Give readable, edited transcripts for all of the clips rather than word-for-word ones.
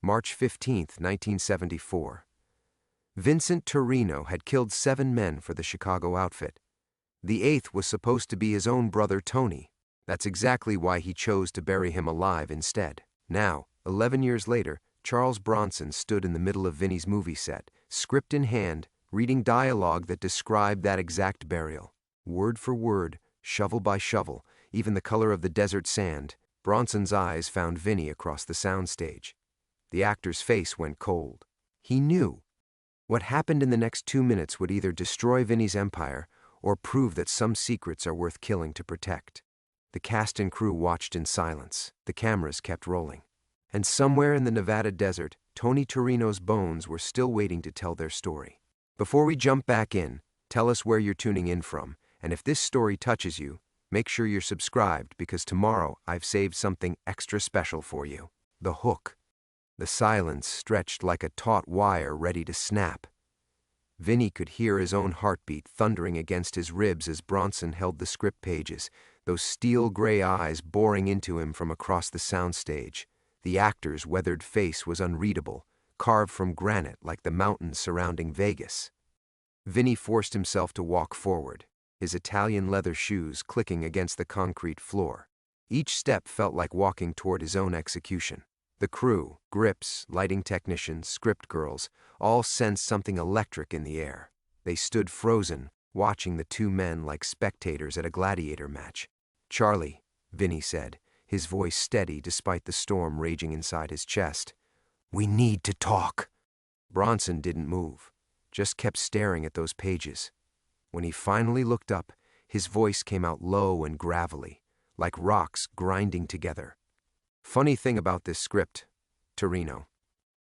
March 15, 1974. Vincent Torino had killed 7 men for the Chicago outfit. The 8th was supposed to be his own brother Tony. That's exactly why he chose to bury him alive instead. Now, 11 years later, Charles Bronson stood in the middle of Vinny's movie set, script in hand, reading dialogue that described that exact burial. Word for word, shovel by shovel, even the color of the desert sand, Bronson's eyes found Vinny across the soundstage. The actor's face went cold. He knew. What happened in the next 2 minutes would either destroy Vinny's empire or prove that some secrets are worth killing to protect. The cast and crew watched in silence. The cameras kept rolling. And somewhere in the Nevada desert, Tony Torino's bones were still waiting to tell their story. Before we jump back in, tell us where you're tuning in from, and if this story touches you, make sure you're subscribed because tomorrow I've saved something extra special for you. The hook. The silence stretched like a taut wire ready to snap. Vinny could hear his own heartbeat thundering against his ribs as Bronson held the script pages, those steel-gray eyes boring into him from across the soundstage. The actor's weathered face was unreadable, carved from granite like the mountains surrounding Vegas. Vinny forced himself to walk forward, his Italian leather shoes clicking against the concrete floor. Each step felt like walking toward his own execution. The crew, grips, lighting technicians, script girls, all sensed something electric in the air. They stood frozen, watching the 2 men like spectators at a gladiator match. "Charlie," Vinny said, his voice steady despite the storm raging inside his chest. "We need to talk." Bronson didn't move, just kept staring at those pages. When he finally looked up, his voice came out low and gravelly, like rocks grinding together. "Funny thing about this script, Torino.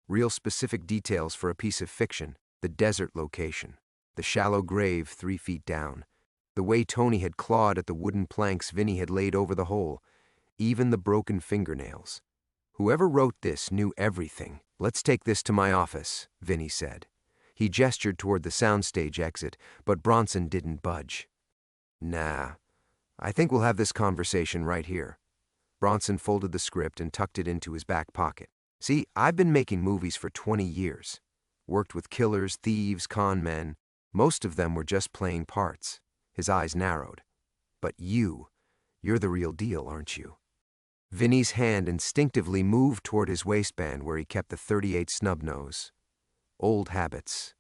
Real specific details for a piece of fiction, the desert location, the shallow grave 3 feet down, the way Tony had clawed at the wooden planks Vinny had laid over the hole, even the broken fingernails. Whoever wrote this knew everything. Let's take this to my office," Vinny said. He gestured toward the soundstage exit, but Bronson didn't budge. "Nah, I think we'll have this conversation right here." Bronson folded the script and tucked it into his back pocket. "See, I've been making movies for 20 years. Worked with killers, thieves, con men. Most of them were just playing parts." His eyes narrowed. "But you're the real deal, aren't you?" Vinny's hand instinctively moved toward his waistband where he kept the .38 snub-nose. Old habits.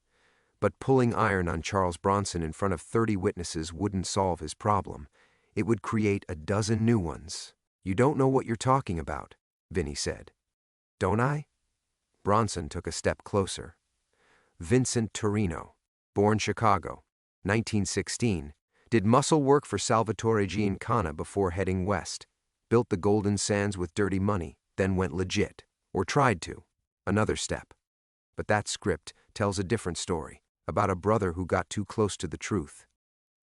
But pulling iron on Charles Bronson in front of 30 witnesses wouldn't solve his problem. It would create a dozen new ones. "You don't know what you're talking about," Vinny said. "Don't I?" Bronson took a step closer. "Vincent Torino, born Chicago, 1916, did muscle work for Salvatore Giancana before heading west. Built the Golden Sands with dirty money, then went legit, or tried to. Another step. But that script tells a different story, about a brother who got too close to the truth."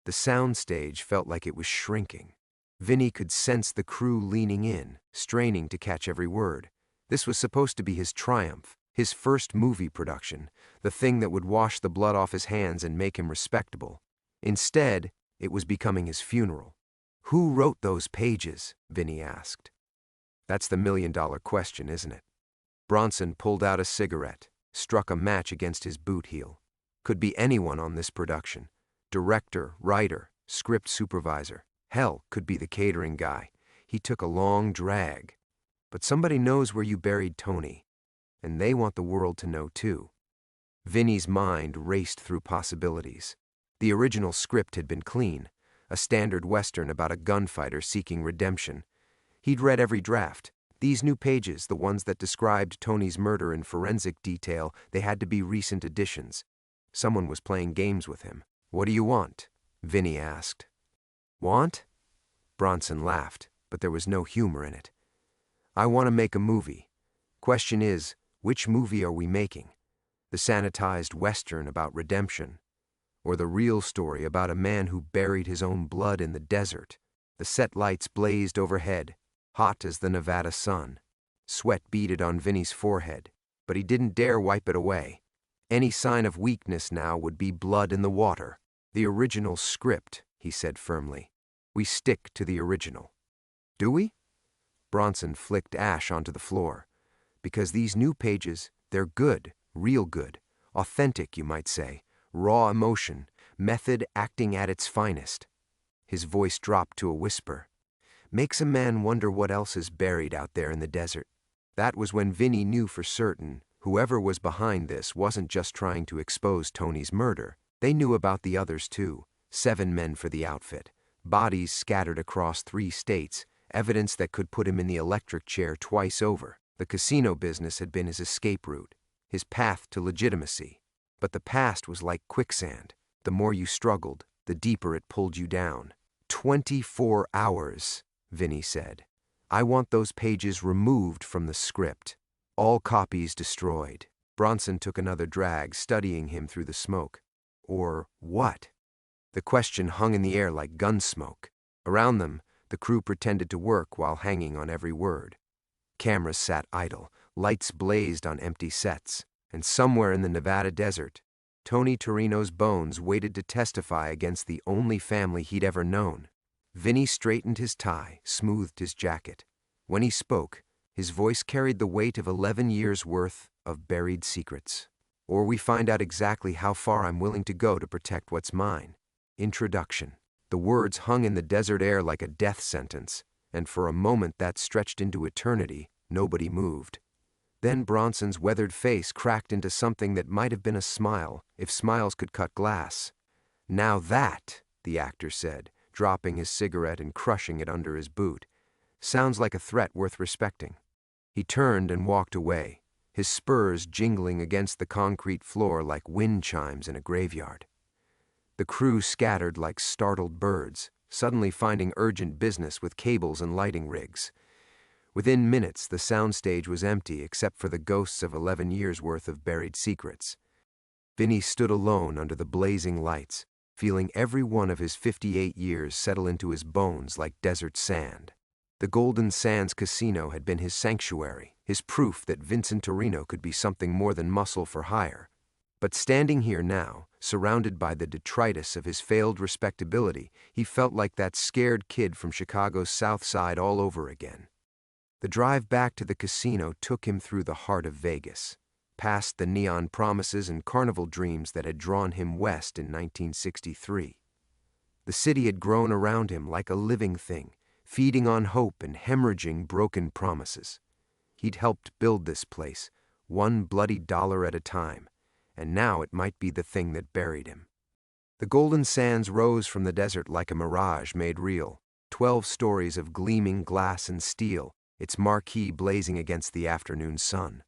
The soundstage felt like it was shrinking. Vinny could sense the crew leaning in, straining to catch every word. This was supposed to be his triumph, his first movie production, the thing that would wash the blood off his hands and make him respectable. Instead, it was becoming his funeral. "Who wrote those pages?" Vinny asked. "That's the million-dollar question, isn't it?" Bronson pulled out a cigarette, struck a match against his boot heel. Could be anyone on this production. Director, writer, script supervisor. Hell, could be the catering guy. He took a long drag. But somebody knows where you buried Tony, and they want the world to know too. Vinny's mind raced through possibilities. The original script had been clean, a standard Western about a gunfighter seeking redemption. He'd read every draft. These new pages, the ones that described Tony's murder in forensic detail, they had to be recent additions. Someone was playing games with him. "What do you want?" Vinny asked. "Want?" Bronson laughed, but there was no humor in it. "I want to make a movie. Question is, which movie are we making? The sanitized Western about redemption, or the real story about a man who buried his own blood in the desert?" The set lights blazed overhead, hot as the Nevada sun. Sweat beaded on Vinny's forehead, but he didn't dare wipe it away. Any sign of weakness now would be blood in the water. "The original script," he said firmly. "We stick to the original." "Do we?" Bronson flicked ash onto the floor. Because these new pages, they're good, real good, authentic, you might say, raw emotion, method acting at its finest. His voice dropped to a whisper. Makes a man wonder what else is buried out there in the desert. That was when Vinny knew for certain whoever was behind this wasn't just trying to expose Tony's murder. They knew about the others too. 7 men for the outfit. Bodies scattered across 3 states, evidence that could put him in the electric chair twice over. The casino business had been his escape route, his path to legitimacy. But the past was like quicksand. The more you struggled, the deeper it pulled you down. 24 hours, Vinny said. I want those pages removed from the script. All copies destroyed. Bronson took another drag, studying him through the smoke. Or what? The question hung in the air like gun smoke. Around them, the crew pretended to work while hanging on every word. Cameras sat idle, lights blazed on empty sets, and somewhere in the Nevada desert, Tony Torino's bones waited to testify against the only family he'd ever known. Vinny straightened his tie, smoothed his jacket. When he spoke, his voice carried the weight of 11 years' worth of buried secrets. Or we find out exactly how far I'm willing to go to protect what's mine. Introduction. The words hung in the desert air like a death sentence, and for a moment that stretched into eternity, nobody moved. Then Bronson's weathered face cracked into something that might have been a smile, if smiles could cut glass. Now that, the actor said, dropping his cigarette and crushing it under his boot, sounds like a threat worth respecting. He turned and walked away, his spurs jingling against the concrete floor like wind chimes in a graveyard. The crew scattered like startled birds, suddenly finding urgent business with cables and lighting rigs. Within minutes, the soundstage was empty except for the ghosts of 11 years' worth of buried secrets. Vinny stood alone under the blazing lights, feeling every one of his 58 years settle into his bones like desert sand. The Golden Sands Casino had been his sanctuary, his proof that Vincent Torino could be something more than muscle for hire. But standing here now, surrounded by the detritus of his failed respectability, he felt like that scared kid from Chicago's South Side all over again. The drive back to the casino took him through the heart of Vegas, past the neon promises and carnival dreams that had drawn him west in 1963. The city had grown around him like a living thing, feeding on hope and hemorrhaging broken promises. He'd helped build this place, one bloody dollar at a time, and now it might be the thing that buried him. The Golden Sands rose from the desert like a mirage made real, 12 stories of gleaming glass and steel, its marquee blazing against the afternoon sun.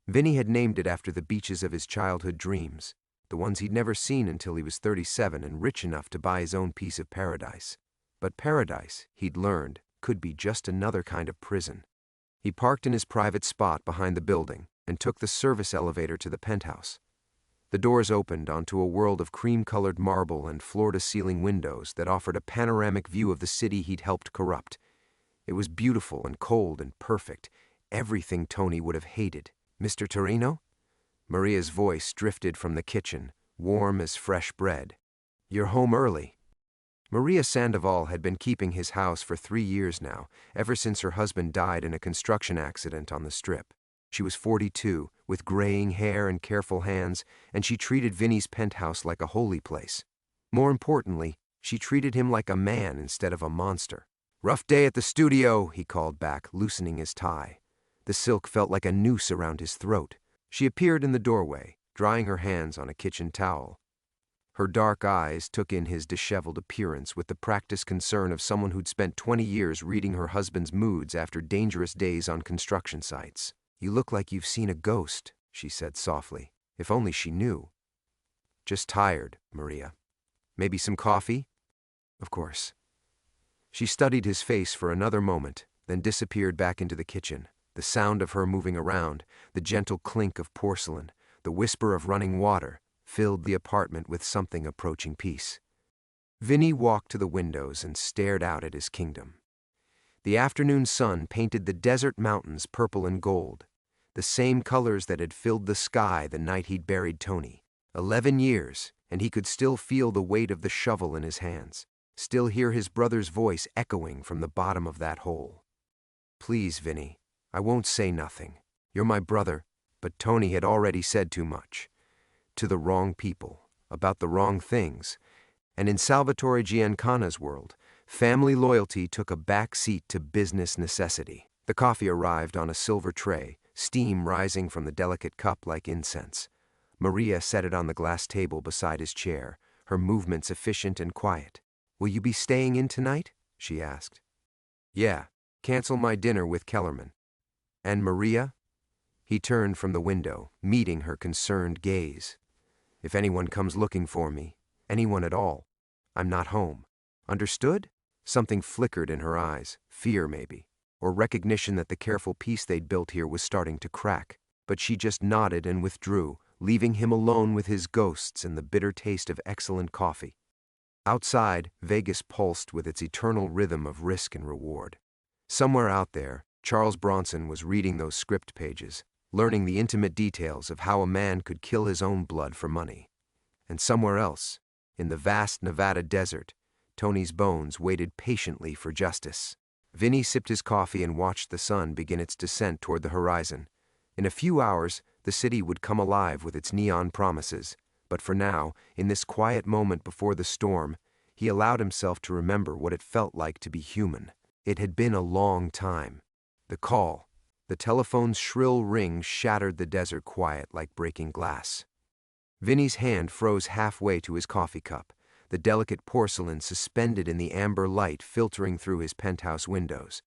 Vinny had named it after the beaches of his childhood dreams, the ones he'd never seen until he was 37 and rich enough to buy his own piece of paradise. But paradise, he'd learned, could be just another kind of prison. He parked in his private spot behind the building and took the service elevator to the penthouse. The doors opened onto a world of cream-colored marble and floor-to-ceiling windows that offered a panoramic view of the city he'd helped corrupt. It was beautiful and cold and perfect, everything Tony would have hated. "Mr. Torino?" Maria's voice drifted from the kitchen, warm as fresh bread. "You're home early." Maria Sandoval had been keeping his house for 3 years now, ever since her husband died in a construction accident on the Strip. She was 42, with graying hair and careful hands, and she treated Vinny's penthouse like a holy place. More importantly, she treated him like a man instead of a monster. "Rough day at the studio," he called back, loosening his tie. The silk felt like a noose around his throat. She appeared in the doorway, drying her hands on a kitchen towel. Her dark eyes took in his disheveled appearance with the practiced concern of someone who'd spent 20 years reading her husband's moods after dangerous days on construction sites. "You look like you've seen a ghost," she said softly. If only she knew. "Just tired, Maria. Maybe some coffee?" "Of course." She studied his face for another moment, then disappeared back into the kitchen. The sound of her moving around, the gentle clink of porcelain, the whisper of running water, filled the apartment with something approaching peace. Vinny walked to the windows and stared out at his kingdom. The afternoon sun painted the desert mountains purple and gold, the same colors that had filled the sky the night he'd buried Tony. 11 years, and he could still feel the weight of the shovel in his hands, still hear his brother's voice echoing from the bottom of that hole. "Please, Vinny, I won't say nothing. You're my brother, but Tony had already said too much. To the wrong people, about the wrong things. And in Salvatore Giancana's world, family loyalty took a back seat to business necessity. The coffee arrived on a silver tray, steam rising from the delicate cup like incense. Maria set it on the glass table beside his chair, her movements efficient and quiet. "Will you be staying in tonight?" she asked. "Yeah, cancel my dinner with Kellerman." "And Maria?" He turned from the window, meeting her concerned gaze. "If anyone comes looking for me, anyone at all, I'm not home. Understood?" Something flickered in her eyes, fear maybe, or recognition that the careful peace they'd built here was starting to crack. But she just nodded and withdrew, leaving him alone with his ghosts and the bitter taste of excellent coffee. Outside, Vegas pulsed with its eternal rhythm of risk and reward. Somewhere out there, Charles Bronson was reading those script pages, learning the intimate details of how a man could kill his own blood for money. And somewhere else, in the vast Nevada desert, Tony's bones waited patiently for justice. Vinny sipped his coffee and watched the sun begin its descent toward the horizon. In a few hours, the city would come alive with its neon promises, but for now, in this quiet moment before the storm, he allowed himself to remember what it felt like to be human. It had been a long time. The call, the telephone's shrill ring shattered the desert quiet like breaking glass. Vinny's hand froze halfway to his coffee cup, the delicate porcelain suspended in the amber light filtering through his penthouse windows.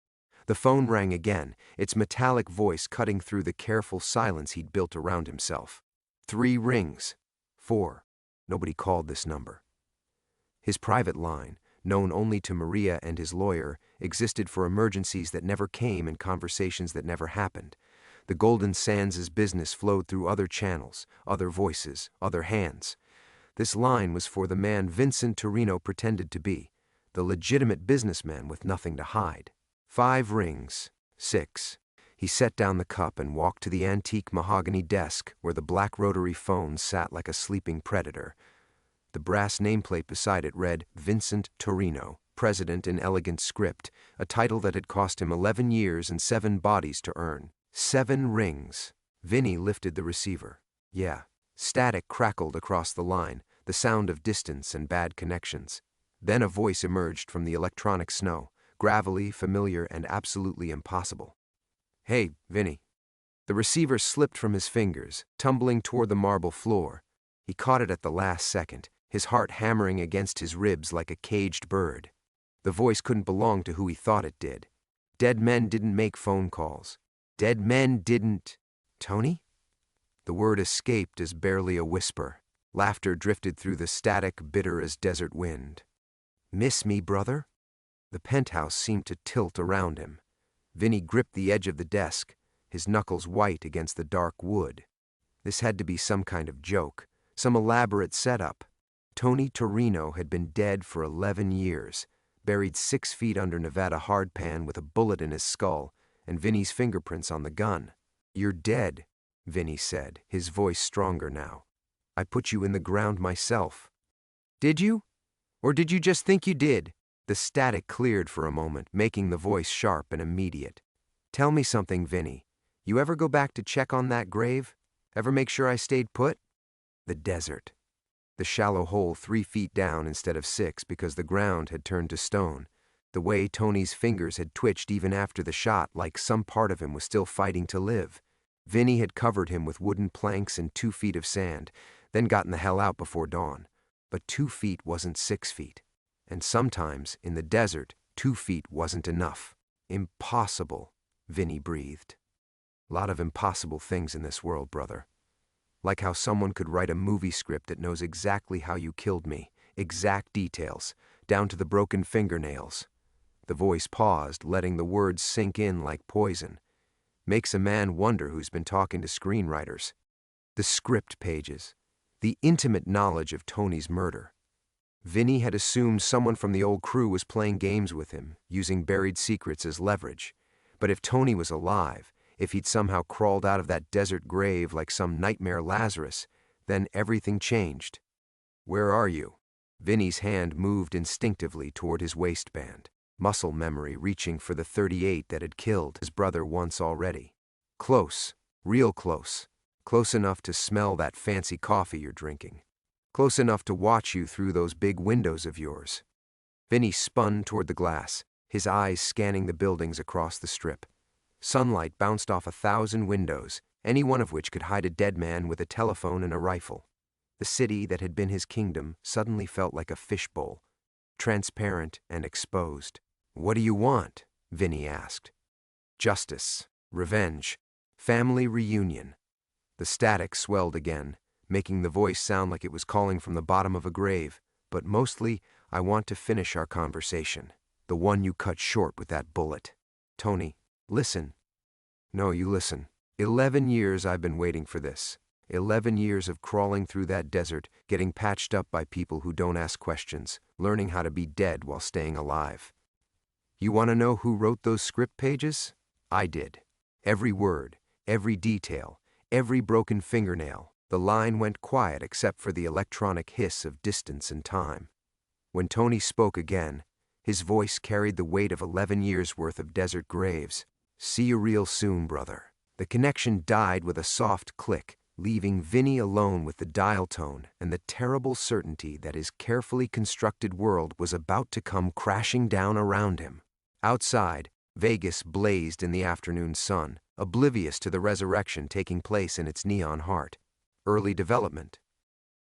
The phone rang again, its metallic voice cutting through the careful silence he'd built around himself. 3 rings. 4. Nobody called this number. His private line, known only to Maria and his lawyer, existed for emergencies that never came and conversations that never happened. The Golden Sands' business flowed through other channels, other voices, other hands. This line was for the man Vincent Torino pretended to be, the legitimate businessman with nothing to hide. 5 rings. 6. He set down the cup and walked to the antique mahogany desk where the black rotary phone sat like a sleeping predator. The brass nameplate beside it read Vincent Torino, President in elegant script, a title that had cost him 11 years and 7 bodies to earn. 7 rings. Vinny lifted the receiver. Yeah. Static crackled across the line, the sound of distance and bad connections. Then a voice emerged from the electronic snow, gravelly, familiar, and absolutely impossible. "Hey, Vinny." The receiver slipped from his fingers, tumbling toward the marble floor. He caught it at the last second, his heart hammering against his ribs like a caged bird. The voice couldn't belong to who he thought it did. Dead men didn't make phone calls. Dead men didn't... Tony? The word escaped as barely a whisper. Laughter drifted through the static, bitter as desert wind. "Miss me, brother?" The penthouse seemed to tilt around him. Vinny gripped the edge of the desk, his knuckles white against the dark wood. This had to be some kind of joke, some elaborate setup. Tony Torino had been dead for 11 years, buried 6 feet under Nevada hardpan with a bullet in his skull, and Vinny's fingerprints on the gun. "You're dead," Vinny said, his voice stronger now. "I put you in the ground myself." "Did you? Or did you just think you did?" The static cleared for a moment, making the voice sharp and immediate. "Tell me something, Vinny. You ever go back to check on that grave? Ever make sure I stayed put?" The desert. The shallow hole 3 feet down instead of 6 because the ground had turned to stone. The way Tony's fingers had twitched even after the shot, like some part of him was still fighting to live. Vinny had covered him with wooden planks and 2 feet of sand, then gotten the hell out before dawn. But 2 feet wasn't 6 feet. And sometimes, in the desert, 2 feet wasn't enough. "Impossible," Vinny breathed. "Lot of impossible things in this world, brother. Like how someone could write a movie script that knows exactly how you killed me, exact details, down to the broken fingernails." The voice paused, letting the words sink in like poison. Makes a man wonder who's been talking to screenwriters. The script pages. The intimate knowledge of Tony's murder. Vinny had assumed someone from the old crew was playing games with him, using buried secrets as leverage. But if Tony was alive, if he'd somehow crawled out of that desert grave like some nightmare Lazarus, then everything changed. "Where are you?" Vinny's hand moved instinctively toward his waistband, muscle memory reaching for the .38 that had killed his brother once already. "Close," Real close. Close enough to smell that fancy coffee you're drinking. Close enough to watch you through those big windows of yours. Vinny spun toward the glass, his eyes scanning the buildings across the strip. Sunlight bounced off 1,000 windows, any one of which could hide a dead man with a telephone and a rifle. The city that had been his kingdom suddenly felt like a fishbowl, transparent and exposed. "What do you want?" Vinny asked. "Justice, revenge, family reunion." The static swelled again, making the voice sound like it was calling from the bottom of a grave. "But mostly, I want to finish our conversation. The one you cut short with that bullet. Tony, listen. No, you listen. 11 years I've been waiting for this. 11 years of crawling through that desert, getting patched up by people who don't ask questions, learning how to be dead while staying alive. You want to know who wrote those script pages? I did. Every word, every detail, every broken fingernail. The line went quiet except for the electronic hiss of distance and time. When Tony spoke again, his voice carried the weight of 11 years' worth of desert graves. See you real soon, brother." The connection died with a soft click, leaving Vinny alone with the dial tone and the terrible certainty that his carefully constructed world was about to come crashing down around him. Outside, Vegas blazed in the afternoon sun, oblivious to the resurrection taking place in its neon heart. Early development.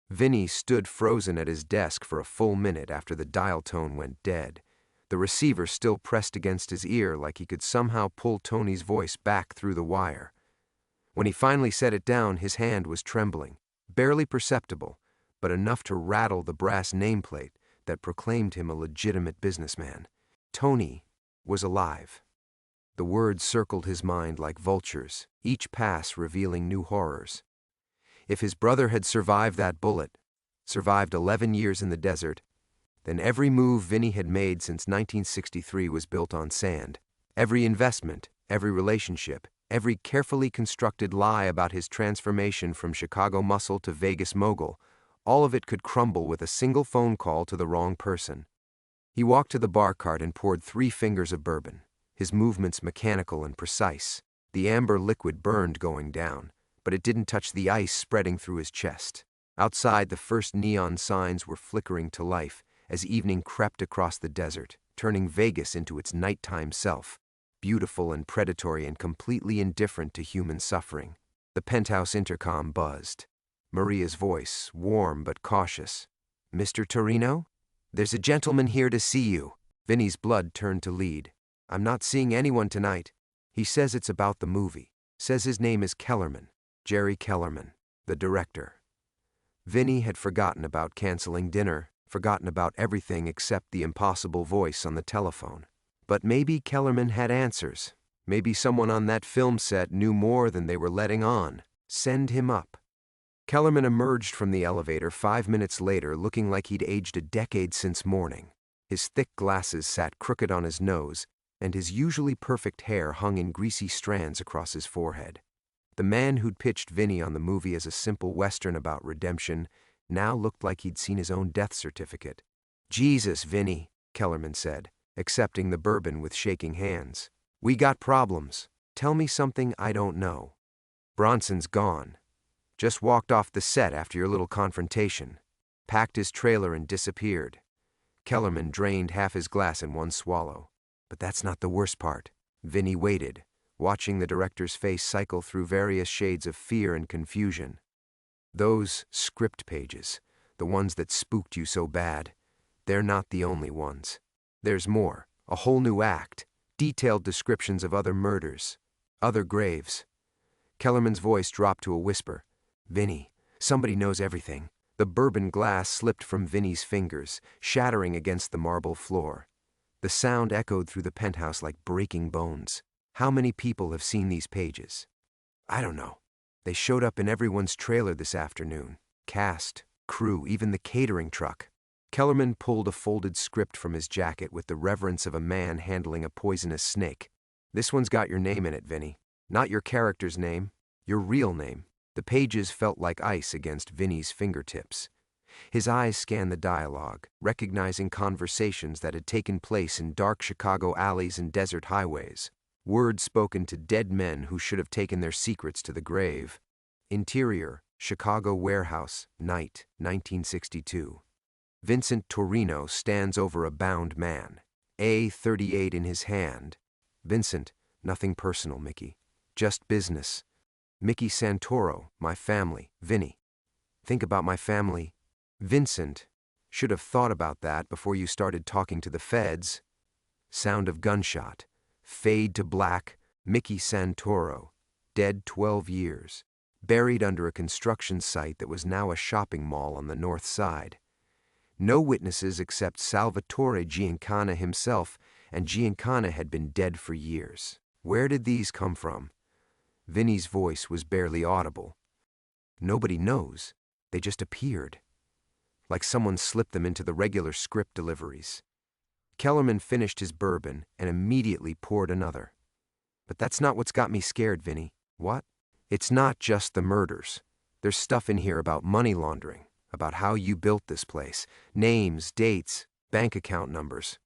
Vinny stood frozen at his desk for a full minute after the dial tone went dead, the receiver still pressed against his ear like he could somehow pull Tony's voice back through the wire. When he finally set it down, his hand was trembling, barely perceptible, but enough to rattle the brass nameplate that proclaimed him a legitimate businessman. Tony was alive. The words circled his mind like vultures, each pass revealing new horrors. If his brother had survived that bullet, survived 11 years in the desert, then every move Vinny had made since 1963 was built on sand. Every investment, every relationship, every carefully constructed lie about his transformation from Chicago muscle to Vegas mogul, all of it could crumble with a single phone call to the wrong person. He walked to the bar cart and poured 3 fingers of bourbon, his movements mechanical and precise. The amber liquid burned going down, but it didn't touch the ice spreading through his chest. Outside, the first neon signs were flickering to life as evening crept across the desert, turning Vegas into its nighttime self, beautiful and predatory and completely indifferent to human suffering. The penthouse intercom buzzed. Maria's voice, warm but cautious. "Mr. Torino? There's a gentleman here to see you." Vinny's blood turned to lead. "I'm not seeing anyone tonight. He says it's about the movie. Says his name is Kellerman. Jerry Kellerman, the director." Vinny had forgotten about canceling dinner, forgotten about everything except the impossible voice on the telephone. But maybe Kellerman had answers. Maybe someone on that film set knew more than they were letting on. Send him up. Kellerman emerged from the elevator 5 minutes later looking like he'd aged a decade since morning. His thick glasses sat crooked on his nose, and his usually perfect hair hung in greasy strands across his forehead. The man who'd pitched Vinny on the movie as a simple western about redemption now looked like he'd seen his own death certificate. "Jesus, Vinny," Kellerman said, accepting the bourbon with shaking hands. "We got problems. Tell me something I don't know." "Bronson's gone. Just walked off the set after your little confrontation. Packed his trailer and disappeared." Kellerman drained half his glass in one swallow. "But that's not the worst part." Vinny waited, watching the director's face cycle through various shades of fear and confusion. "Those script pages, the ones that spooked you so bad, they're not the only ones. There's more, a whole new act, detailed descriptions of other murders, other graves." Kellerman's voice dropped to a whisper. "Vinny, somebody knows everything." The bourbon glass slipped from Vinny's fingers, shattering against the marble floor. The sound echoed through the penthouse like breaking bones. "How many people have seen these pages?" "I don't know. They showed up in everyone's trailer this afternoon. Cast, crew, even the catering truck." Kellerman pulled a folded script from his jacket with the reverence of a man handling a poisonous snake. "This one's got your name in it, Vinny. Not your character's name, your real name." The pages felt like ice against Vinny's fingertips. His eyes scanned the dialogue, recognizing conversations that had taken place in dark Chicago alleys and desert highways. Words spoken to dead men who should have taken their secrets to the grave. Interior, Chicago warehouse, night, 1962. Vincent Torino stands over a bound man, A38 in his hand. Vincent, nothing personal, Mickey. Just business. Mickey Santoro, my family, Vinny. Think about my family. Vincent, should have thought about that before you started talking to the feds. Sound of gunshot. Fade to black. Mickey Santoro, dead 12 years. Buried under a construction site that was now a shopping mall on the north side. No witnesses except Salvatore Giancana himself, and Giancana had been dead for years. Where did these come from? Vinny's voice was barely audible. Nobody knows. They just appeared. Like someone slipped them into the regular script deliveries. Kellerman finished his bourbon and immediately poured another. But that's not what's got me scared, Vinny. What? It's not just the murders. There's stuff in here about money laundering, about how you built this place, names, dates, bank account numbers.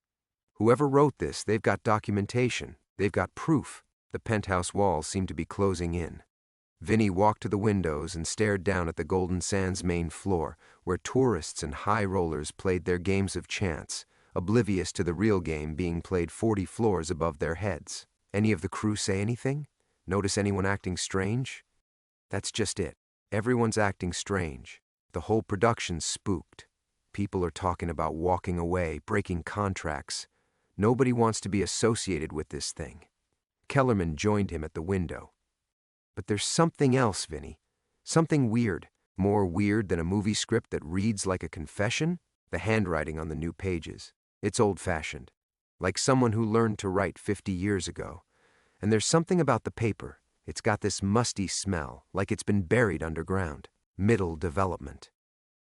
Whoever wrote this, they've got documentation, they've got proof. The penthouse walls seem to be closing in. Vinny walked to the windows and stared down at the Golden Sands main floor, where tourists and high rollers played their games of chance, oblivious to the real game being played 40 floors above their heads. Any of the crew say anything? Notice anyone acting strange? That's just it. Everyone's acting strange. The whole production's spooked. People are talking about walking away, breaking contracts. Nobody wants to be associated with this thing. Kellerman joined him at the window. But there's something else, Vinny. Something weird. More weird than a movie script that reads like a confession? The handwriting on the new pages. It's old-fashioned. Like someone who learned to write 50 years ago. And there's something about the paper. It's got this musty smell, like it's been buried underground. Middle development.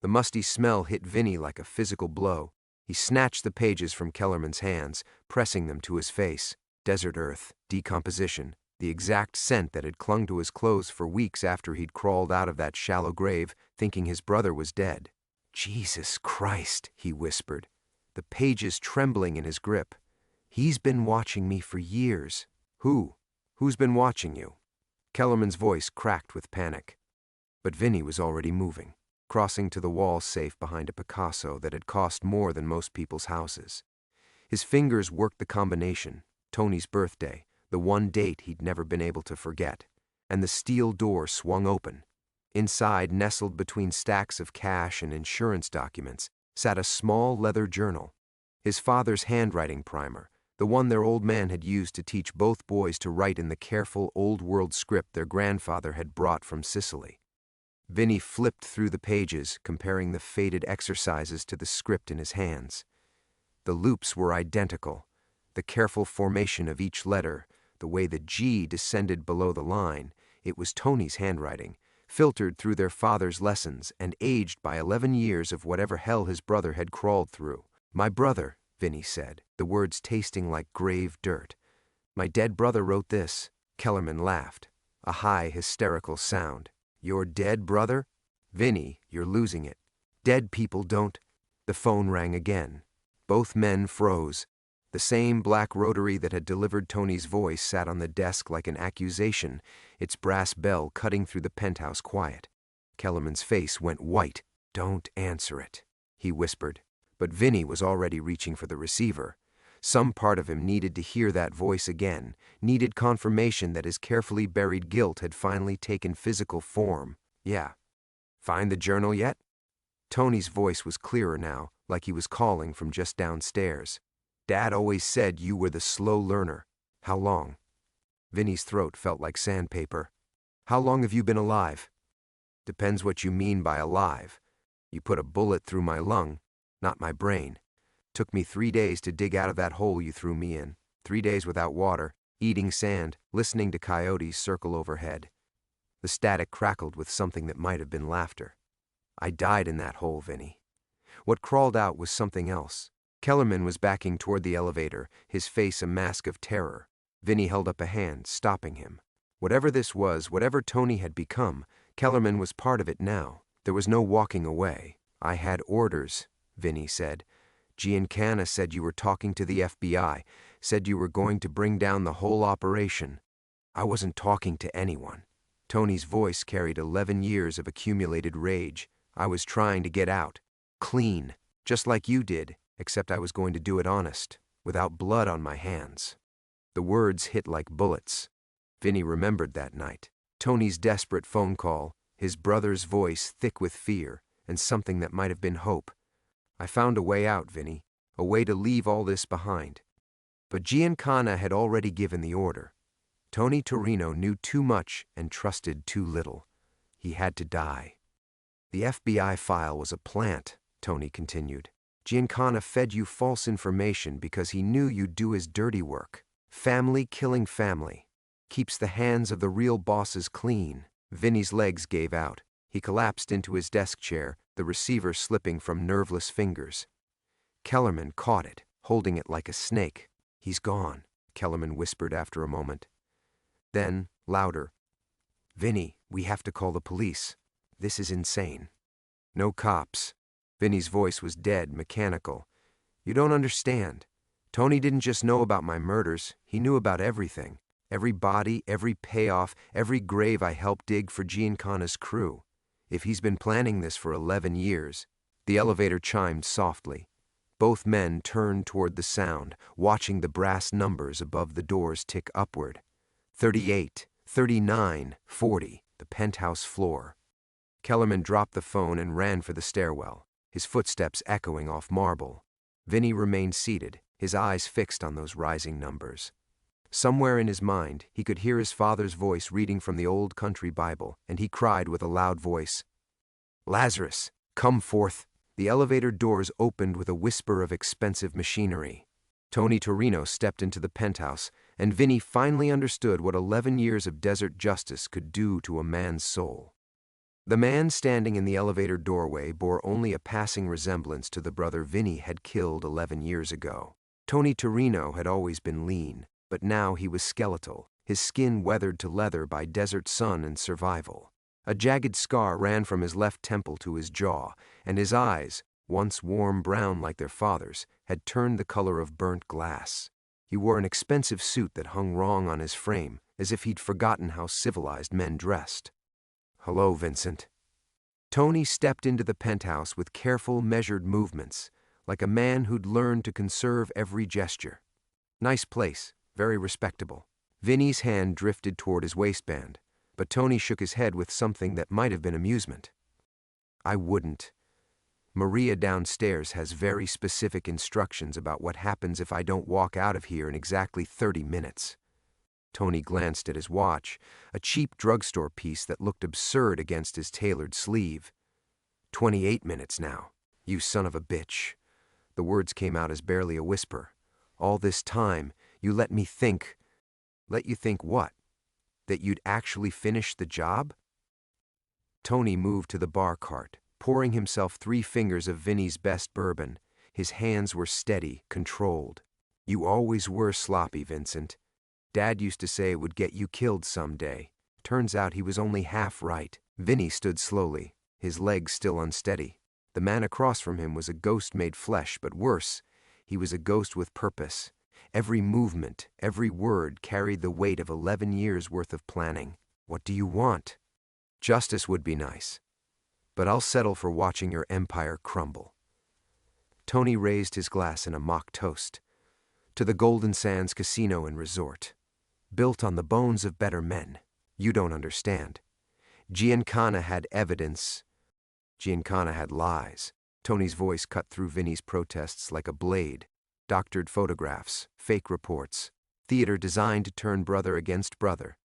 The musty smell hit Vinny like a physical blow. He snatched the pages from Kellerman's hands, pressing them to his face. Desert earth, decomposition, the exact scent that had clung to his clothes for weeks after he'd crawled out of that shallow grave, thinking his brother was dead. Jesus Christ, he whispered, the pages trembling in his grip. He's been watching me for years. Who? Who's been watching you? Kellerman's voice cracked with panic. But Vinny was already moving, crossing to the wall safe behind a Picasso that had cost more than most people's houses. His fingers worked the combination, Tony's birthday, the one date he'd never been able to forget, and the steel door swung open. Inside, nestled between stacks of cash and insurance documents, sat a small leather journal. His father's handwriting primer, the one their old man had used to teach both boys to write in the careful old-world script their grandfather had brought from Sicily. Vinny flipped through the pages, comparing the faded exercises to the script in his hands. The loops were identical. The careful formation of each letter, the way the G descended below the line, it was Tony's handwriting, filtered through their father's lessons and aged by 11 years of whatever hell his brother had crawled through. My brother, Vinny said, the words tasting like grave dirt. My dead brother wrote this. Kellerman laughed, a high, hysterical sound. Your dead brother? Vinny, you're losing it. Dead people don't. The phone rang again. Both men froze. The same black rotary that had delivered Tony's voice sat on the desk like an accusation, its brass bell cutting through the penthouse quiet. Kellerman's face went white. Don't answer it, he whispered. But Vinny was already reaching for the receiver. Some part of him needed to hear that voice again, needed confirmation that his carefully buried guilt had finally taken physical form. Yeah. Find the journal yet? Tony's voice was clearer now, like he was calling from just downstairs. Dad always said you were the slow learner. How long? Vinny's throat felt like sandpaper. How long have you been alive? Depends what you mean by alive. You put a bullet through my lung, not my brain. Took me 3 days to dig out of that hole you threw me in. 3 days without water, eating sand, listening to coyotes circle overhead. The static crackled with something that might have been laughter. I died in that hole, Vinny. What crawled out was something else. Kellerman was backing toward the elevator, his face a mask of terror. Vinny held up a hand, stopping him. Whatever this was, whatever Tony had become, Kellerman was part of it now. There was no walking away. I had orders, Vinny said. Giancana said you were talking to the FBI. Said you were going to bring down the whole operation. I wasn't talking to anyone. Tony's voice carried 11 years of accumulated rage. I was trying to get out. Clean. Just like you did, except I was going to do it honest, without blood on my hands. The words hit like bullets. Vinny remembered that night. Tony's desperate phone call, his brother's voice thick with fear, and something that might have been hope. I found a way out, Vinny, a way to leave all this behind. But Giancana had already given the order. Tony Torino knew too much and trusted too little. He had to die. The FBI file was a plant, Tony continued. Giancana fed you false information because he knew you'd do his dirty work. Family killing family. Keeps the hands of the real bosses clean. Vinny's legs gave out. He collapsed into his desk chair, the receiver slipping from nerveless fingers. Kellerman caught it, holding it like a snake. He's gone, Kellerman whispered after a moment. Then, louder, Vinny, we have to call the police. This is insane. No cops. Vinny's voice was dead, mechanical. You don't understand. Tony didn't just know about my murders, he knew about everything. Every body, every payoff, every grave I helped dig for Giancana's crew. If he's been planning this for 11 years. The elevator chimed softly. Both men turned toward the sound, watching the brass numbers above the doors tick upward. 38, 39, 40, the penthouse floor. Kellerman dropped the phone and ran for the stairwell, his footsteps echoing off marble. Vinny remained seated, his eyes fixed on those rising numbers. Somewhere in his mind, he could hear his father's voice reading from the old country Bible, and he cried with a loud voice, "Lazarus, come forth!" The elevator doors opened with a whisper of expensive machinery. Tony Torino stepped into the penthouse, and Vinny finally understood what 11 years of desert justice could do to a man's soul. The man standing in the elevator doorway bore only a passing resemblance to the brother Vinny had killed 11 years ago. Tony Torino had always been lean, but now he was skeletal, his skin weathered to leather by desert sun and survival. A jagged scar ran from his left temple to his jaw, and his eyes, once warm brown like their father's, had turned the color of burnt glass. He wore an expensive suit that hung wrong on his frame, as if he'd forgotten how civilized men dressed. "Hello, Vincent." Tony stepped into the penthouse with careful, measured movements, like a man who'd learned to conserve every gesture. Nice place, very respectable. Vinny's hand drifted toward his waistband, but Tony shook his head with something that might have been amusement. "I wouldn't. Maria downstairs has very specific instructions about what happens if I don't walk out of here in exactly 30 minutes. Tony glanced at his watch, a cheap drugstore piece that looked absurd against his tailored sleeve. 28 minutes now, you son of a bitch." The words came out as barely a whisper. "All this time, you let me think." "Let you think what? That you'd actually finish the job?" Tony moved to the bar cart, pouring himself 3 fingers of Vinny's best bourbon. His hands were steady, controlled. "You always were sloppy, Vincent. Dad used to say it would get you killed someday. Turns out he was only half right." Vinny stood slowly, his legs still unsteady. The man across from him was a ghost made flesh, but worse, he was a ghost with purpose. Every movement, every word carried the weight of 11 years' worth of planning. "What do you want?" "Justice would be nice, but I'll settle for watching your empire crumble." Tony raised his glass in a mock toast. "To the Golden Sands Casino and Resort. Built on the bones of better men. You don't understand. Giancana had evidence. Giancana had lies." Tony's voice cut through Vinny's protests like a blade. Doctored photographs, fake reports, theater designed to turn brother against brother.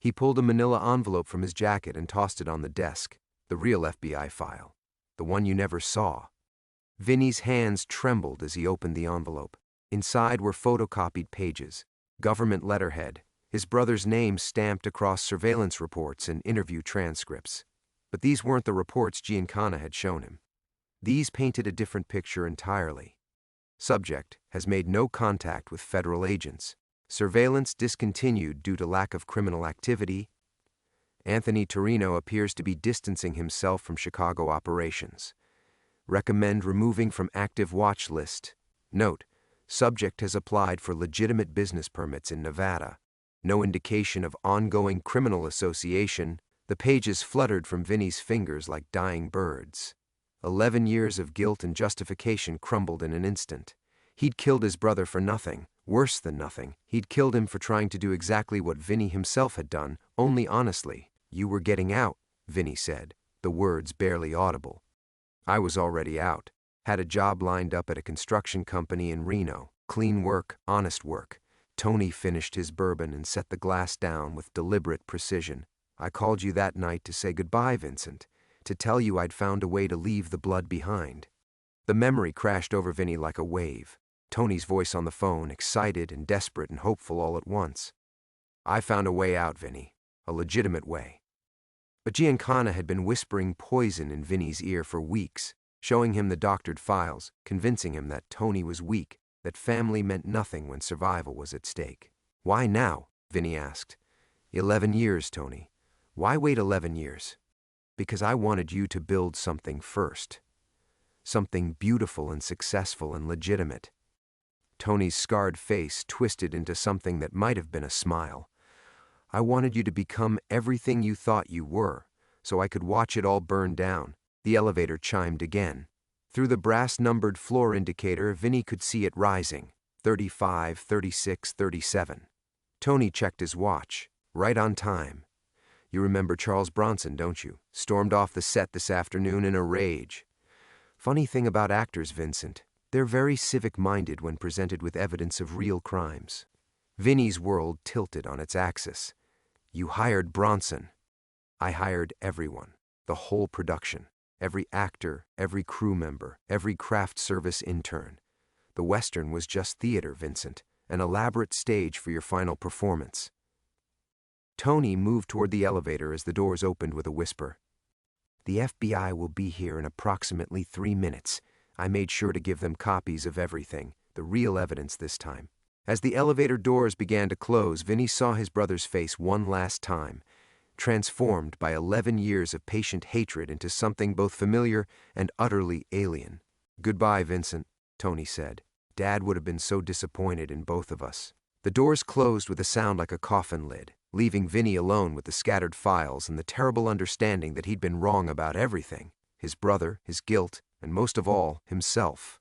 He pulled a manila envelope from his jacket and tossed it on the desk. The real FBI file. The one you never saw. Vinny's hands trembled as he opened the envelope. Inside were photocopied pages, government letterhead, his brother's name stamped across surveillance reports and interview transcripts. But these weren't the reports Giancana had shown him. These painted a different picture entirely. Subject has made no contact with federal agents. Surveillance discontinued due to lack of criminal activity. Anthony Torino appears to be distancing himself from Chicago operations. Recommend removing from active watch list. Note, Subject has applied for legitimate business permits in Nevada. No indication of ongoing criminal association. The pages fluttered from Vinny's fingers like dying birds. 11 years of guilt and justification crumbled in an instant. He'd killed his brother for nothing, worse than nothing. He'd killed him for trying to do exactly what Vinny himself had done, only honestly. "You were getting out," Vinny said, the words barely audible. "I was already out. Had a job lined up at a construction company in Reno. Clean work, honest work." Tony finished his bourbon and set the glass down with deliberate precision. "I called you that night to say goodbye, Vincent, to tell you I'd found a way to leave the blood behind." The memory crashed over Vinny like a wave. Tony's voice on the phone, excited and desperate and hopeful all at once. "I found a way out, Vinny. A legitimate way." But Giancana had been whispering poison in Vinny's ear for weeks, showing him the doctored files, convincing him that Tony was weak, that family meant nothing when survival was at stake. "Why now?" Vinny asked. 11 years, Tony. Why wait 11 years? Because I wanted you to build something first. Something beautiful and successful and legitimate." Tony's scarred face twisted into something that might have been a smile. "I wanted you to become everything you thought you were, so I could watch it all burn down." The elevator chimed again. Through the brass-numbered floor indicator, Vinny could see it rising. 35, 36, 37. Tony checked his watch. Right on time. "You remember Charles Bronson, don't you? Stormed off the set this afternoon in a rage." Funny thing about actors, Vincent. They're very civic-minded when presented with evidence of real crimes. Vinny's world tilted on its axis. "You hired Bronson." "I hired everyone. The whole production. Every actor, every crew member, every craft service intern. The Western was just theater, Vincent. An elaborate stage for your final performance." Tony moved toward the elevator as the doors opened with a whisper. "The FBI will be here in approximately 3 minutes. I made sure to give them copies of everything, the real evidence this time." As the elevator doors began to close, Vinny saw his brother's face one last time, transformed by 11 years of patient hatred into something both familiar and utterly alien. "Goodbye, Vincent," Tony said. "Dad would have been so disappointed in both of us." The doors closed with a sound like a coffin lid, leaving Vinny alone with the scattered files and the terrible understanding that he'd been wrong about everything: his brother, his guilt, and most of all, himself.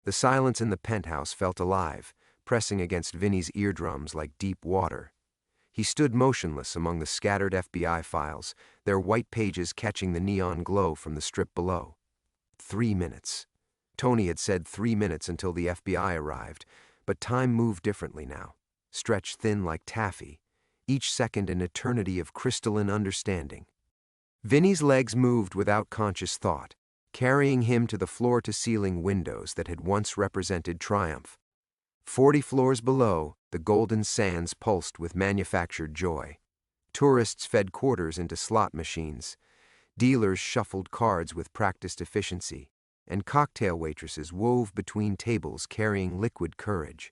The silence in the penthouse felt alive, pressing against Vinny's eardrums like deep water. He stood motionless among the scattered FBI files, their white pages catching the neon glow from the strip below. 3 minutes. Tony had said 3 minutes until the FBI arrived, but time moved differently now, stretched thin like taffy, each second an eternity of crystalline understanding. Vinny's legs moved without conscious thought, carrying him to the floor-to-ceiling windows that had once represented triumph. 40 floors below, the golden sands pulsed with manufactured joy. Tourists fed quarters into slot machines. Dealers shuffled cards with practiced efficiency, and cocktail waitresses wove between tables carrying liquid courage.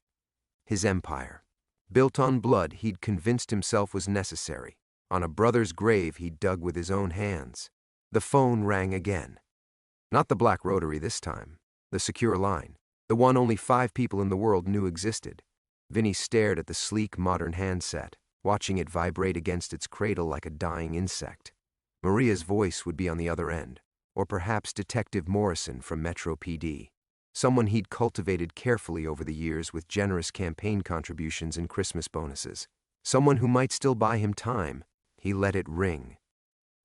His empire, built on blood he'd convinced himself was necessary, on a brother's grave he'd dug with his own hands. The phone rang again. Not the black rotary this time, the secure line, the one only 5 people in the world knew existed. Vinny stared at the sleek modern handset, watching it vibrate against its cradle like a dying insect. Maria's voice would be on the other end, or perhaps Detective Morrison from Metro PD, someone he'd cultivated carefully over the years with generous campaign contributions and Christmas bonuses, someone who might still buy him time. He let it ring.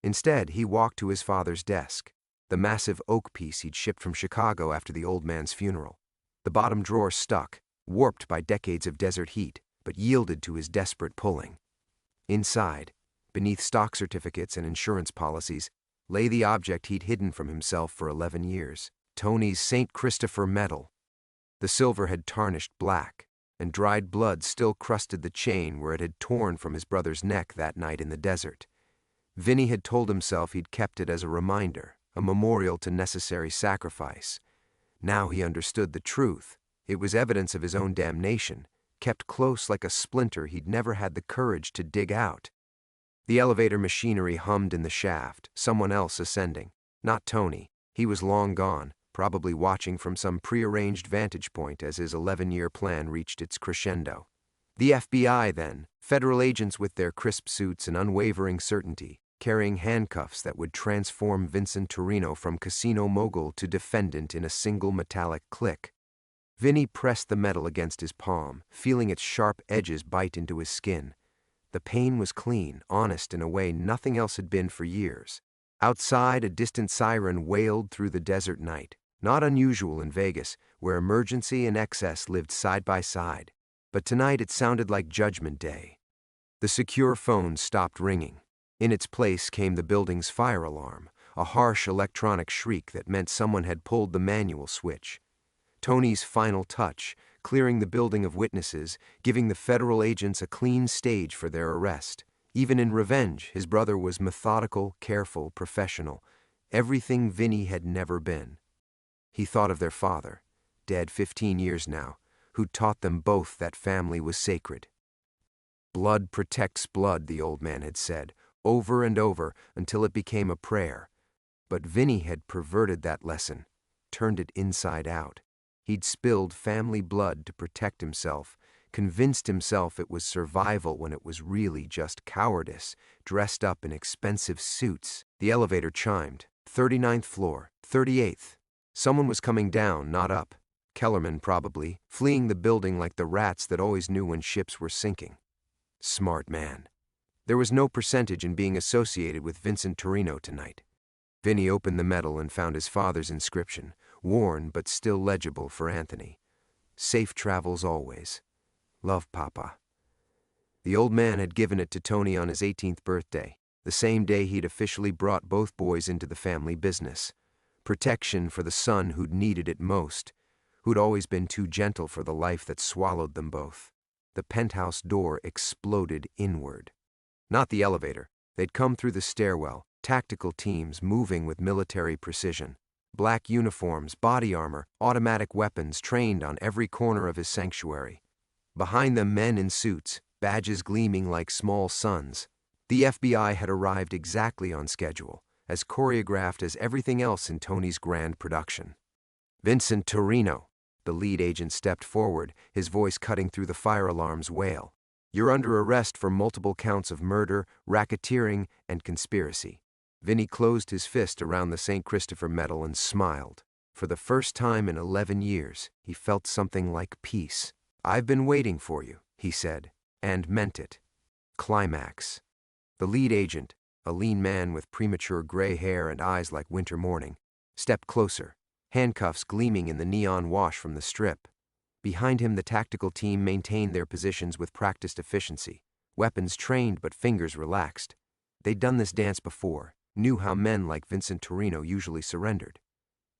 Instead, he walked to his father's desk, the massive oak piece he'd shipped from Chicago after the old man's funeral. The bottom drawer stuck, warped by decades of desert heat, but yielded to his desperate pulling. Inside, beneath stock certificates and insurance policies, lay the object he'd hidden from himself for 11 years, Tony's St. Christopher medal. The silver had tarnished black, and dried blood still crusted the chain where it had torn from his brother's neck that night in the desert. Vinny had told himself he'd kept it as a reminder, a memorial to necessary sacrifice. Now he understood the truth. It was evidence of his own damnation, kept close like a splinter he'd never had the courage to dig out. The elevator machinery hummed in the shaft, someone else ascending. Not Tony. He was long gone, probably watching from some prearranged vantage point as his 11-year plan reached its crescendo. The FBI, then, federal agents with their crisp suits and unwavering certainty, carrying handcuffs that would transform Vincent Torino from casino mogul to defendant in a single metallic click. Vinny pressed the metal against his palm, feeling its sharp edges bite into his skin. The pain was clean, honest in a way nothing else had been for years. Outside, a distant siren wailed through the desert night, not unusual in Vegas, where emergency and excess lived side by side. But tonight it sounded like Judgment Day. The secure phone stopped ringing. In its place came the building's fire alarm, a harsh electronic shriek that meant someone had pulled the manual switch. Tony's final touch, clearing the building of witnesses, giving the federal agents a clean stage for their arrest. Even in revenge, his brother was methodical, careful, professional, everything Vinny had never been. He thought of their father, dead 15 years now, who'd taught them both that family was sacred. Blood protects blood, the old man had said, over and over until it became a prayer. But Vinny had perverted that lesson, turned it inside out. He'd spilled family blood to protect himself, convinced himself it was survival when it was really just cowardice, dressed up in expensive suits. The elevator chimed. 39th floor, 38th. Someone was coming down, not up. Kellerman, probably, fleeing the building like the rats that always knew when ships were sinking. Smart man. There was no percentage in being associated with Vincent Torino tonight. Vinny opened the metal and found his father's inscription, worn but still legible for Anthony. Safe travels always. Love, Papa. The old man had given it to Tony on his 18th birthday, the same day he'd officially brought both boys into the family business. Protection for the son who'd needed it most, who'd always been too gentle for the life that swallowed them both. The penthouse door exploded inward. Not the elevator. They'd come through the stairwell, tactical teams moving with military precision. Black uniforms, body armor, automatic weapons trained on every corner of his sanctuary. Behind them, men in suits, badges gleaming like small suns. The FBI had arrived exactly on schedule, as choreographed as everything else in Tony's grand production. Vincent Torino. The lead agent stepped forward, his voice cutting through the fire alarm's wail. You're under arrest for multiple counts of murder, racketeering, and conspiracy. Vinny closed his fist around the St. Christopher medal and smiled. For the first time in 11 years, he felt something like peace. I've been waiting for you, he said, and meant it. Climax. The lead agent, a lean man with premature gray hair and eyes like winter morning, stepped closer, handcuffs gleaming in the neon wash from the strip. Behind him, the tactical team maintained their positions with practiced efficiency, weapons trained but fingers relaxed. They'd done this dance before, knew how men like Vincent Torino usually surrendered,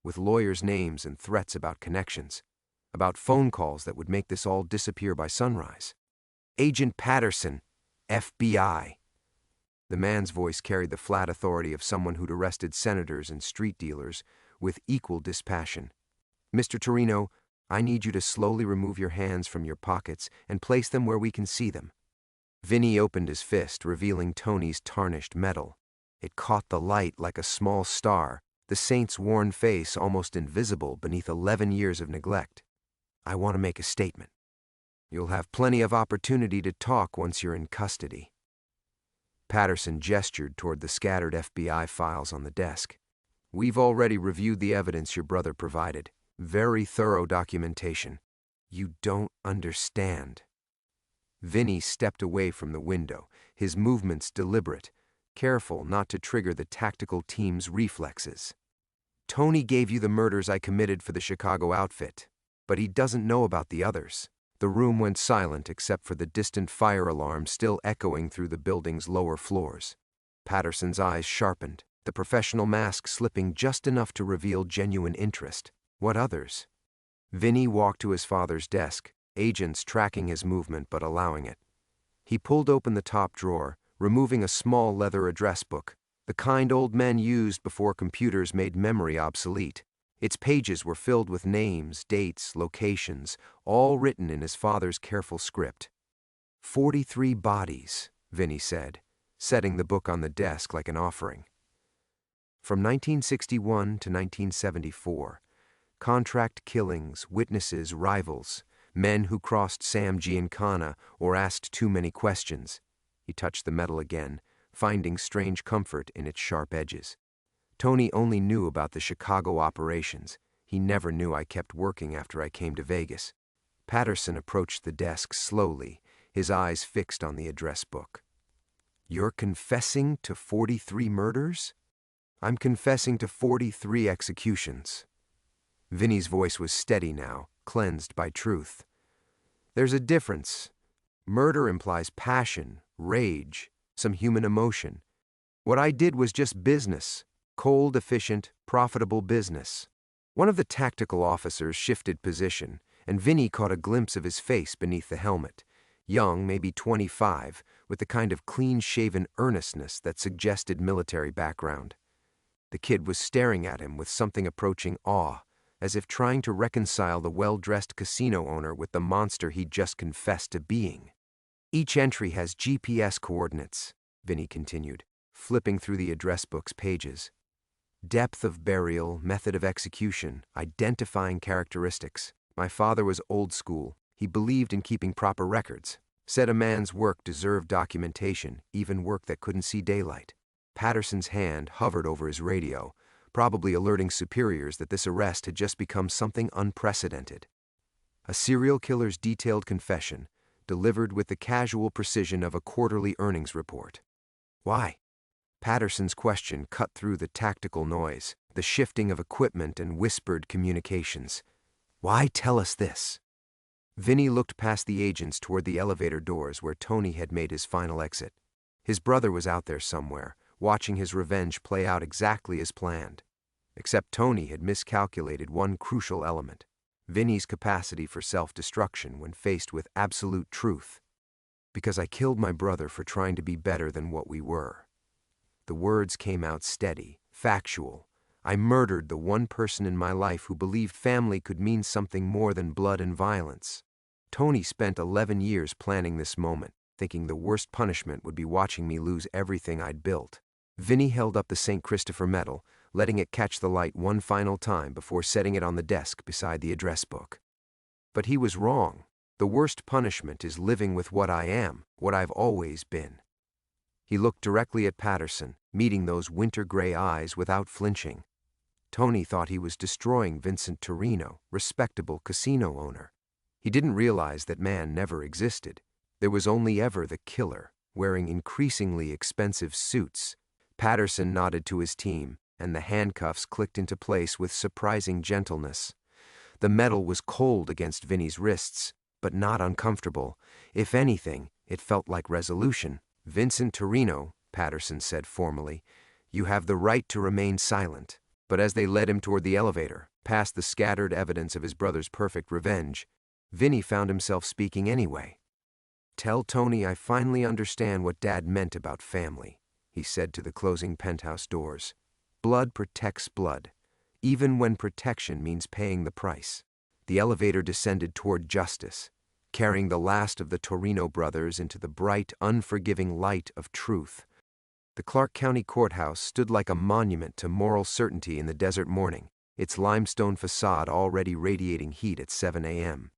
with lawyers' names and threats about connections, about phone calls that would make this all disappear by sunrise. Agent Patterson, FBI. The man's voice carried the flat authority of someone who'd arrested senators and street dealers with equal dispassion. Mr. Torino, I need you to slowly remove your hands from your pockets and place them where we can see them. Vinny opened his fist, revealing Tony's tarnished metal. It caught the light like a small star, the saint's worn face almost invisible beneath 11 years of neglect. I want to make a statement. You'll have plenty of opportunity to talk once you're in custody. Patterson gestured toward the scattered FBI files on the desk. We've already reviewed the evidence your brother provided. Very thorough documentation. You don't understand. Vinny stepped away from the window, his movements deliberate, careful not to trigger the tactical team's reflexes. Tony gave you the murders I committed for the Chicago outfit, but he doesn't know about the others. The room went silent except for the distant fire alarm still echoing through the building's lower floors. Patterson's eyes sharpened, the professional mask slipping just enough to reveal genuine interest. What others? Vinny walked to his father's desk, agents tracking his movement but allowing it. He pulled open the top drawer, removing a small leather address book, the kind old men used before computers made memory obsolete. Its pages were filled with names, dates, locations, all written in his father's careful script. 43 bodies, Vinny said, setting the book on the desk like an offering. From 1961 to 1974, Contract killings, witnesses, rivals, men who crossed Sam Giancana or asked too many questions. He touched the metal again, finding strange comfort in its sharp edges. Tony only knew about the Chicago operations. He never knew I kept working after I came to Vegas. Patterson approached the desk slowly, his eyes fixed on the address book. "You're confessing to 43 murders?" "I'm confessing to 43 executions." Vinny's voice was steady now, cleansed by truth. "There's a difference. Murder implies passion, rage, some human emotion. What I did was just business. Cold, efficient, profitable business." One of the tactical officers shifted position, and Vinny caught a glimpse of his face beneath the helmet. Young, maybe 25, with the kind of clean-shaven earnestness that suggested military background. The kid was staring at him with something approaching awe, as if trying to reconcile the well-dressed casino owner with the monster he'd just confessed to being. "Each entry has GPS coordinates," Vinny continued, flipping through the address book's pages. "Depth of burial, method of execution, identifying characteristics. My father was old school. He believed in keeping proper records. Said a man's work deserved documentation, even work that couldn't see daylight." Patterson's hand hovered over his radio, probably alerting superiors that this arrest had just become something unprecedented. A serial killer's detailed confession, delivered with the casual precision of a quarterly earnings report. "Why?" Patterson's question cut through the tactical noise, the shifting of equipment and whispered communications. "Why tell us this?" Vinny looked past the agents toward the elevator doors where Tony had made his final exit. His brother was out there somewhere, watching his revenge play out exactly as planned. Except Tony had miscalculated one crucial element: Vinny's capacity for self-destruction when faced with absolute truth. "Because I killed my brother for trying to be better than what we were." The words came out steady, factual. I murdered the one person in my life who believed family could mean something more than blood and violence. Tony spent 11 years planning this moment, thinking the worst punishment would be watching me lose everything I'd built. Vinny held up the St. Christopher medal, letting it catch the light one final time before setting it on the desk beside the address book. But he was wrong. The worst punishment is living with what I am, what I've always been. He looked directly at Patterson, meeting those winter-gray eyes without flinching. Tony thought he was destroying Vincent Torino, respectable casino owner. He didn't realize that man never existed. There was only ever the killer, wearing increasingly expensive suits. Patterson nodded to his team, and the handcuffs clicked into place with surprising gentleness. The metal was cold against Vinny's wrists, but not uncomfortable. If anything, it felt like resolution. "Vincent Torino," Patterson said formally, "you have the right to remain silent." But as they led him toward the elevator, past the scattered evidence of his brother's perfect revenge, Vinny found himself speaking anyway. "Tell Tony I finally understand what Dad meant about family," he said to the closing penthouse doors. "Blood protects blood, even when protection means paying the price." The elevator descended toward justice, carrying the last of the Torino brothers into the bright, unforgiving light of truth. The Clark County Courthouse stood like a monument to moral certainty in the desert morning, its limestone facade already radiating heat at 7 a.m.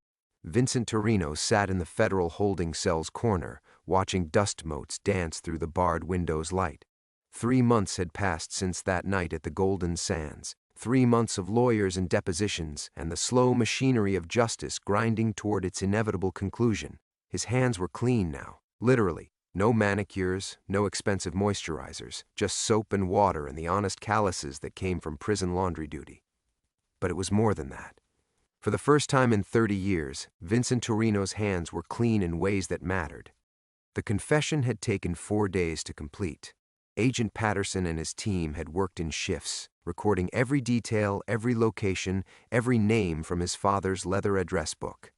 Vincent Torino sat in the federal holding cell's corner, watching dust motes dance through the barred window's light. 3 months had passed since that night at the Golden Sands. 3 months of lawyers and depositions, and the slow machinery of justice grinding toward its inevitable conclusion. His hands were clean now, literally. No manicures, no expensive moisturizers, just soap and water and the honest calluses that came from prison laundry duty. But it was more than that. For the first time in 30 years, Vincent Torino's hands were clean in ways that mattered. The confession had taken 4 days to complete. Agent Patterson and his team had worked in shifts, recording every detail, every location, every name from his father's leather address book.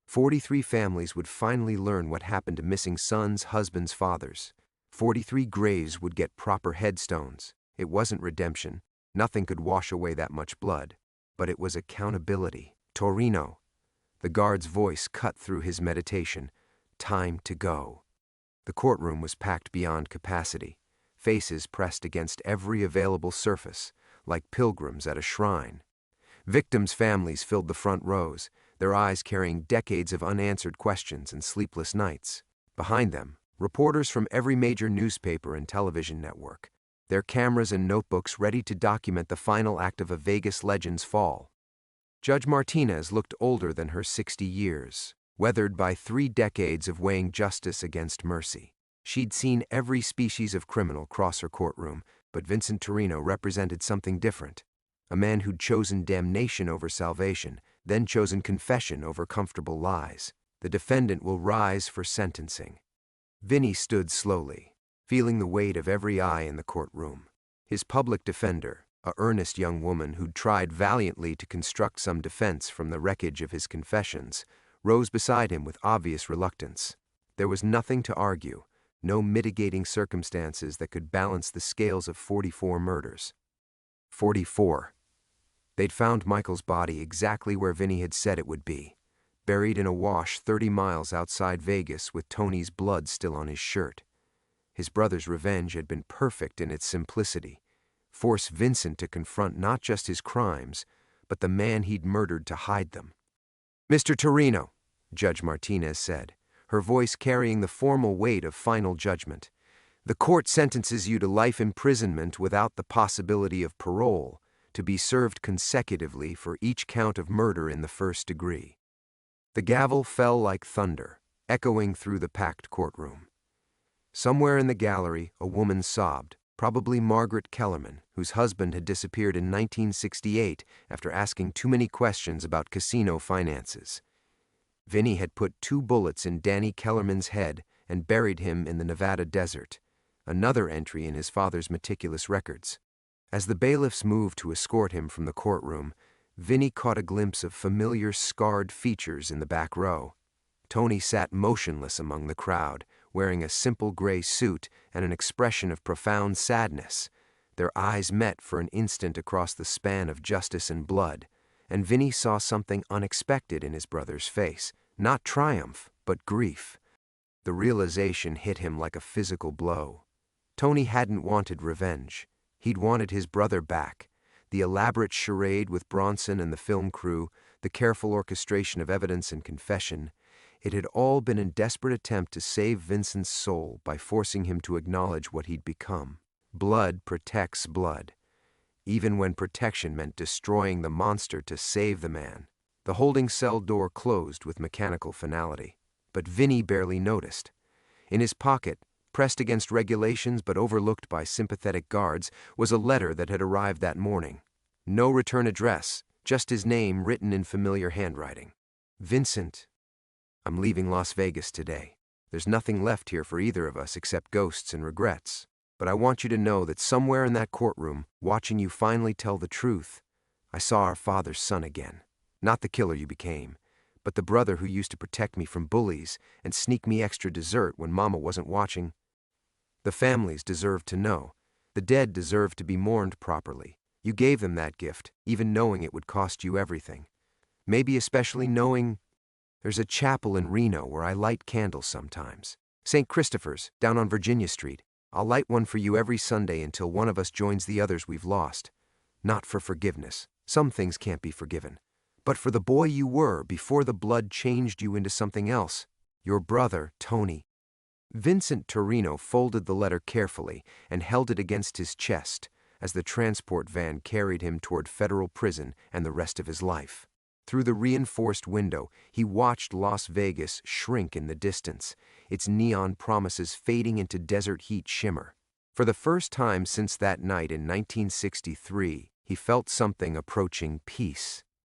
43 families would finally learn what happened to missing sons, husbands, fathers. 43 graves would get proper headstones. It wasn't redemption. Nothing could wash away that much blood. But it was accountability. "Torino." The guard's voice cut through his meditation. "Time to go." The courtroom was packed beyond capacity. Faces pressed against every available surface, like pilgrims at a shrine. Victims' families filled the front rows, their eyes carrying decades of unanswered questions and sleepless nights. Behind them, reporters from every major newspaper and television network, their cameras and notebooks ready to document the final act of a Vegas legend's fall. Judge Martinez looked older than her 60 years, weathered by 3 decades of weighing justice against mercy. She'd seen every species of criminal cross her courtroom, but Vincent Torino represented something different. A man who'd chosen damnation over salvation, then chosen confession over comfortable lies. The defendant will rise for sentencing. Vinny stood slowly, feeling the weight of every eye in the courtroom. His public defender, a earnest young woman who'd tried valiantly to construct some defense from the wreckage of his confessions, rose beside him with obvious reluctance. There was nothing to argue, no mitigating circumstances that could balance the scales of 44 murders. 44. They'd found Michael's body exactly where Vinny had said it would be, buried in a wash 30 miles outside Vegas with Tony's blood still on his shirt. His brother's revenge had been perfect in its simplicity. Force Vincent to confront not just his crimes, but the man he'd murdered to hide them. "Mr. Torino," Judge Martinez said, her voice carrying the formal weight of final judgment, "the court sentences you to life imprisonment without the possibility of parole, to be served consecutively for each count of murder in the first degree." The gavel fell like thunder, echoing through the packed courtroom. Somewhere in the gallery, a woman sobbed, probably Margaret Kellerman, whose husband had disappeared in 1968 after asking too many questions about casino finances. Vinny had put 2 bullets in Danny Kellerman's head and buried him in the Nevada desert, another entry in his father's meticulous records. As the bailiffs moved to escort him from the courtroom, Vinny caught a glimpse of familiar scarred features in the back row. Tony sat motionless among the crowd, wearing a simple gray suit and an expression of profound sadness. Their eyes met for an instant across the span of justice and blood, and Vinny saw something unexpected in his brother's face, not triumph, but grief. The realization hit him like a physical blow. Tony hadn't wanted revenge. He'd wanted his brother back. The elaborate charade with Bronson and the film crew, the careful orchestration of evidence and confession, it had all been a desperate attempt to save Vincent's soul by forcing him to acknowledge what he'd become. Blood protects blood, even when protection meant destroying the monster to save the man. The holding cell door closed with mechanical finality, but Vinny barely noticed. In his pocket, pressed against regulations but overlooked by sympathetic guards, was a letter that had arrived that morning. No return address, just his name written in familiar handwriting. "Vincent, I'm leaving Las Vegas today. There's nothing left here for either of us except ghosts and regrets. But I want you to know that somewhere in that courtroom, watching you finally tell the truth, I saw our father's son again. Not the killer you became, but the brother who used to protect me from bullies and sneak me extra dessert when Mama wasn't watching. The families deserve to know. The dead deserve to be mourned properly. You gave them that gift, even knowing it would cost you everything. Maybe especially knowing there's a chapel in Reno where I light candles sometimes. St. Christopher's, down on Virginia Street. I'll light one for you every Sunday until one of us joins the others we've lost. Not for forgiveness. Some things can't be forgiven. But for the boy you were before the blood changed you into something else. Your brother, Tony." Vincent Torino folded the letter carefully and held it against his chest as the transport van carried him toward federal prison and the rest of his life. Through the reinforced window, he watched Las Vegas shrink in the distance, its neon promises fading into desert heat shimmer. For the first time since that night in 1963, he felt something approaching peace.